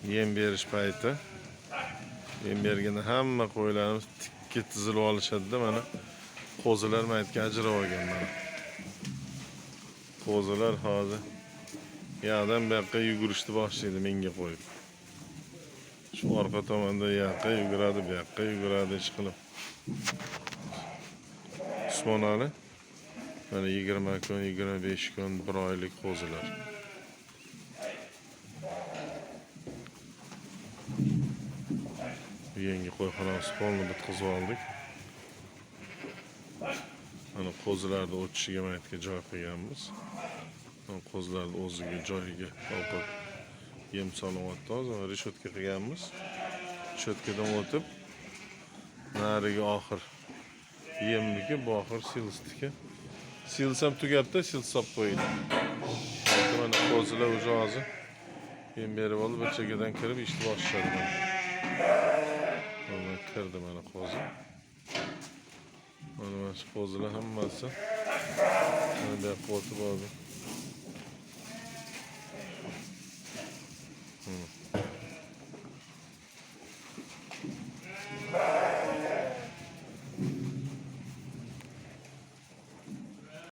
Yem berish payti. Yem berganda hamma qo'ylarimiz tikka tizilib olishadi-da, mana qo'zilar maytga ajrab olgan mana. Qo'zilar hozir yoqdan bu yoqqa yugurishni boshlaydi menga qo'yib. Shu orqa tomonda yoqqa yuguradi, bu yoqqa yuguradi ish qilib. Usmonali mana 20 kun, 25 kun, 1 oylik qo'zilar. Yangi qo'yxonamiz polni bitkazib oldik. Mana qo'zilarni o'tishiga maytga joy qo'yganmiz. Qo'zilarni o'ziga joyiga olib yem solyapti. Hozir reshetka qilganmiz. Reshetkadan o'tib nariga oxir yemniki, bu oxir silsniki. Sils ham tugabdi, sils solib qo'ydi. Mana qo'zilar o'zi hozir yem berib olib, bir chekkadan kirib ishni boshladi. Mana kirdi mana qo'zi. Mana shu qo'zilar hammasi mana bu yoqqa o'tib oldi.